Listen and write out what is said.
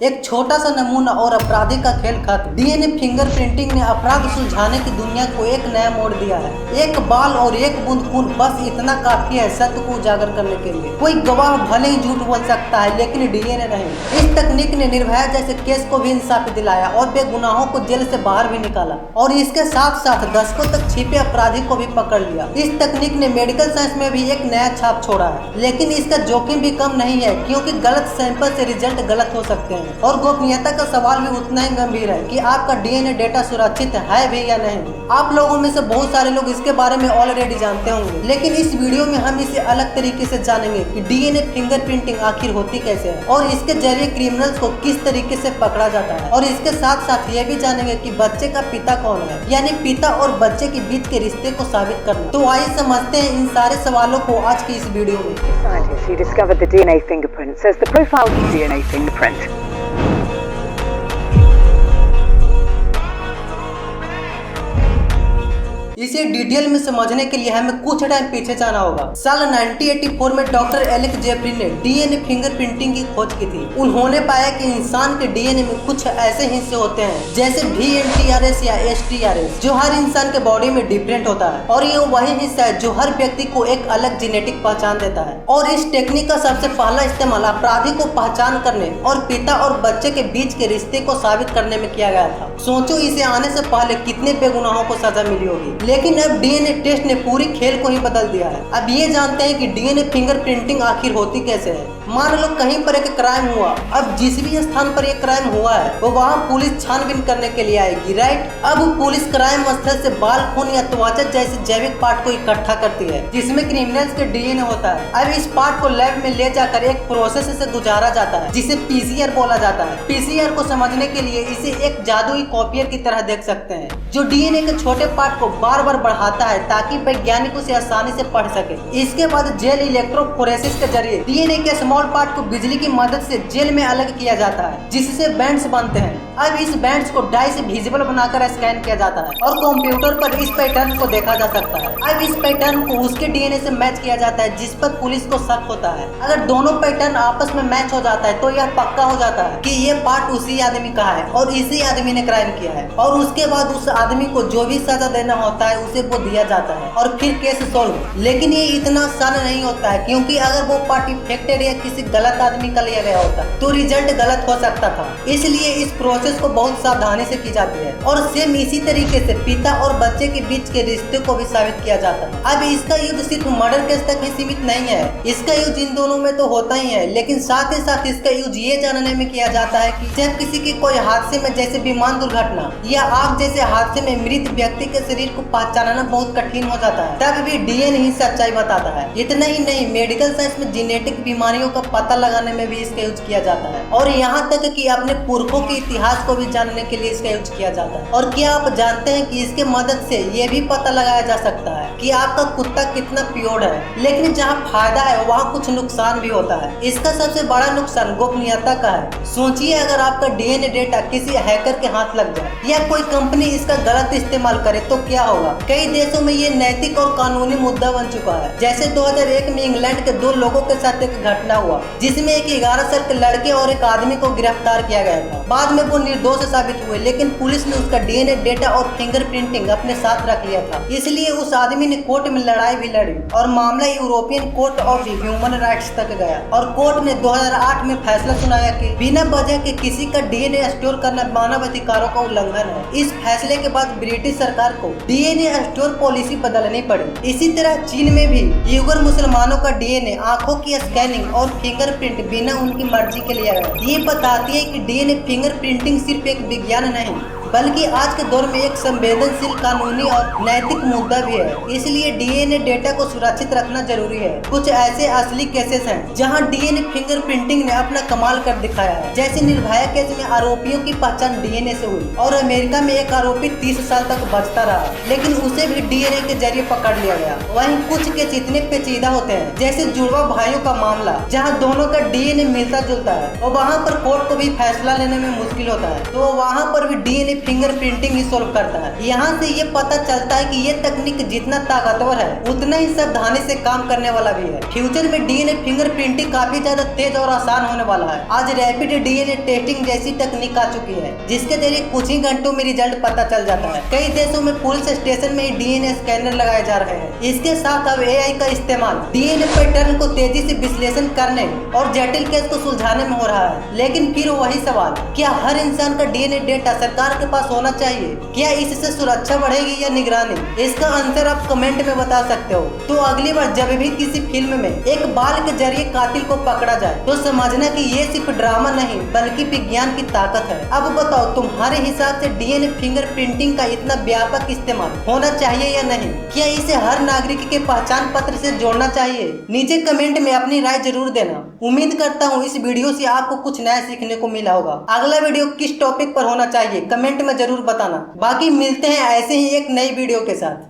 एक छोटा सा नमूना और अपराधी का खेल खत्म। डीएनए फिंगरप्रिंटिंग ने अपराध सुलझाने की दुनिया को एक नया मोड़ दिया है। एक बाल और एक बूंद खून, बस इतना काफी है सत्य को उजागर करने के लिए। कोई गवाह भले ही झूठ बोल सकता है, लेकिन डीएनए नहीं। इस तकनीक ने निर्भया जैसे केस को भी इंसाफ दिलाया और बेगुनाहों को जेल से बाहर भी निकाला, और इसके साथ साथ दशकों तक छिपे अपराधी को भी पकड़ लिया। इस तकनीक ने मेडिकल साइंस में भी एक नया छाप छोड़ा है, लेकिन इसका जोखिम भी कम नहीं है, क्योंकि गलत सैंपल से रिजल्ट गलत हो सकते हैं। और गोपनीयता का सवाल भी उतना ही गंभीर है कि आपका डीएनए डेटा सुरक्षित है भी या नहीं। आप लोगों में से बहुत सारे लोग इसके बारे में ऑलरेडी जानते होंगे, लेकिन इस वीडियो में हम इसे अलग तरीके से जानेंगे कि डीएनए फिंगरप्रिंटिंग आखिर होती कैसे है और इसके जरिए क्रिमिनल्स को किस तरीके से पकड़ा जाता है। और इसके साथ साथ ये भी जानेंगे कि बच्चे का पिता कौन है, यानी पिता और बच्चे के बीच के रिश्ते को साबित करना। तो आइए समझते हैं इन सारे सवालों को आज की इस वीडियो में। Scientists who discovered the DNA fingerprint says the profile DNA fingerprint. इसे डिटेल में समझने के लिए हमें कुछ टाइम पीछे जाना होगा। साल 1984 में डॉक्टर एलेक्स जेफरी ने डीएनए फिंगरप्रिंटिंग की खोज की थी। उन्होंने पाया कि इंसान के डीएनए में कुछ ऐसे हिस्से होते हैं जैसे VNTRS या STRS, जो हर इंसान के बॉडी में डिफरेंट होता है, और ये वही हिस्सा है जो हर व्यक्ति को एक अलग जेनेटिक पहचान देता है। और इस टेक्निक का सबसे पहला इस्तेमाल अपराधी को पहचान करने और पिता और बच्चे के बीच के रिश्ते को साबित करने में किया गया था। सोचो, इसे आने से पहले कितने बेगुनाहों को सजा मिली होगी, लेकिन अब डीएनए टेस्ट ने पूरी खेल को ही बदल दिया है। अब ये जानते हैं कि डीएनए फिंगरप्रिंटिंग आखिर होती कैसे है। मान लो कहीं पर एक क्राइम हुआ, अब जिस भी स्थान पर एक क्राइम हुआ है वो वहाँ पुलिस छानबीन करने के लिए आएगी, राइट। अब पुलिस क्राइम स्थल से बाल, खून या त्वचा जैसे जैविक पार्ट को इकट्ठा करती है जिसमें क्रिमिनल्स के डीएनए होता है। अब इस पार्ट को लैब में ले जाकर एक प्रोसेस से गुजारा जाता है जिसे PCR बोला जाता है। PCR को समझने के लिए इसे एक जादुई कॉपियर की तरह देख सकते हैं, जो डीएनए के छोटे पार्ट को बार बार बढ़ाता है ताकि वैज्ञानिक उसे आसानी से पढ़ सके। इसके बाद जेल इलेक्ट्रोफोरेसिस के जरिए डीएनए के स्मॉल पार्ट को बिजली की मदद से जेल में अलग किया जाता है, जिससे बैंड्स बनते हैं। अब इस बैंड्स को डाई से विजिबल बनाकर स्कैन किया जाता है और कंप्यूटर पर इस पैटर्न को देखा जा सकता है। अब इस पैटर्न को उसके डीएनए से मैच किया जाता है जिस पर पुलिस को शक होता है। अगर दोनों पैटर्न आपस में मैच हो जाता है तो यह पक्का हो जाता है कि ये पार्ट उसी आदमी का है और इसी आदमी ने क्राइम किया है। और उसके बाद उस आदमी को जो भी सजा देना होता है उसे वो दिया जाता है और फिर केस सॉल्व। लेकिन ये इतना आसान नहीं होता है, क्योंकि अगर वो पार्ट इन्फेक्टेड या किसी गलत आदमी का लिया गया होता तो रिजल्ट गलत हो सकता था। इसलिए इस प्रोसेस को बहुत सावधानी से की जाती है। और सेम इसी तरीके से पिता और बच्चे के बीच के रिश्ते को भी साबित किया जाता है। अब इसका यूज सिर्फ मर्डर केस तक ही सीमित नहीं है, इसका यूज इन दोनों में तो होता ही है, लेकिन साथ ही साथ इसका यूज ये जानने में किया जाता है कि जब किसी की कोई हादसे में, जैसे विमान दुर्घटना या आग जैसे हादसे में मृत व्यक्ति के शरीर को पहचानना बहुत कठिन हो जाता है, तब भी डीएनए ही सच्चाई बताता है। इतना ही नहीं, मेडिकल साइंस में जेनेटिक बीमारियों का पता लगाने में भी इसका यूज किया जाता है, और यहाँ तक कि अपने पुरखों के इतिहास को भी जानने के लिए इसका यूज किया जाता है। और क्या आप जानते हैं कि इसके मदद से ये भी पता लगाया जा सकता है कि आपका कुत्ता कितना प्योर है। लेकिन जहाँ फायदा है वहाँ कुछ नुकसान भी होता है। इसका सबसे बड़ा नुकसान गोपनीयता का है। सोचिए, अगर आपका डीएनए डेटा किसी हैकर के हाथ लग जाए या कोई कंपनी इसका गलत इस्तेमाल करे तो क्या होगा। कई देशों में ये नैतिक और कानूनी मुद्दा बन चुका है। जैसे 2001 में इंग्लैंड के 2 लोगों के साथ एक घटना हुआ जिसमें एक 11 साल के लड़के और एक आदमी को गिरफ्तार किया गया था। बाद में वो निर्दोष साबित हुए, लेकिन पुलिस ने उसका डीएनए डेटा और फिंगरप्रिंटिंग अपने साथ रख लिया था। इसलिए उस आदमी ने कोर्ट में लड़ाई भी लड़ी और मामला European court of human rights तक गया, और कोर्ट ने 2008 में फैसला सुनाया कि बिना वजह के किसी का डीएनए स्टोर करना मानव अधिकारों का उल्लंघन है। इस फैसले के बाद ब्रिटिश सरकार को डीएनए स्टोर पॉलिसी बदलनी पड़ी। इसी तरह चीन में भी उइगर मुसलमानों का डीएनए, आंखों की स्कैनिंग और फिंगरप्रिंट बिना उनकी मर्जी के लिया गया। ये बताती है कि डीएनए फिंगरप्रिंटिंग सिर्फ एक विज्ञान नहीं, बल्कि आज के दौर में एक संवेदनशील कानूनी और नैतिक मुद्दा भी है। इसलिए डीएनए डेटा को सुरक्षित रखना जरूरी है। कुछ ऐसे असली केसेस हैं जहां डीएनए फिंगरप्रिंटिंग ने अपना कमाल कर दिखाया है। जैसे निर्भया केस में आरोपियों की पहचान डीएनए से हुई और अमेरिका में एक आरोपी 30 साल तक बचता रहा, लेकिन उसे भी डीएनए के जरिए पकड़ लिया गया। वहीं कुछ केस इतने पेचीदा होते हैं, जैसे जुड़वा भाइयों का मामला, जहाँ दोनों का डीएनए मिलता जुलता है और वहाँ पर कोर्ट को भी फैसला लेने में मुश्किल होता है, तो वहाँ पर भी डीएनए फिंगरप्रिंटिंग ही सोल्व करता है। यहाँ से ये पता चलता है कि ये तकनीक जितना ताकतवर है उतना ही सावधानी से काम करने वाला भी है। फ्यूचर में डीएनए फिंगरप्रिंटिंग काफी ज्यादा तेज और आसान होने वाला है। आज रैपिड डीएनए टेस्टिंग जैसी तकनीक आ चुकी है जिसके जरिए कुछ ही घंटों में रिजल्ट पता चल जाता है। कई देशों में पुलिस स्टेशन में ही डीएनए स्कैनर लगाए जा रहे हैं। इसके साथ अब एआई का इस्तेमाल डीएनए पैटर्न को तेजी से विश्लेषण करने और जटिल केस को सुलझाने में हो रहा है। लेकिन फिर वही सवाल, क्या हर इंसान का डीएनए डेटा सरकार के पास होना चाहिए? क्या इससे सुरक्षा बढ़ेगी या निगरानी? इसका आंसर आप कमेंट में बता सकते हो। तो अगली बार जब भी किसी फिल्म में एक बाल के जरिए कातिल को पकड़ा जाए तो समझना कि ये सिर्फ ड्रामा नहीं बल्कि विज्ञान की ताकत है। अब बताओ तुम्हारे हिसाब से डीएनए फिंगरप्रिंटिंग का इतना व्यापक इस्तेमाल होना चाहिए या नहीं? क्या इसे हर नागरिक के पहचान पत्र से जोड़ना चाहिए? नीचे कमेंट में अपनी राय जरूर देना। उम्मीद करता हूँ इस वीडियो से आपको कुछ नया सीखने को मिला होगा। अगला वीडियो किस टॉपिक पर होना चाहिए कमेंट में जरूर बताना। बाकी मिलते हैं ऐसे ही एक नई वीडियो के साथ।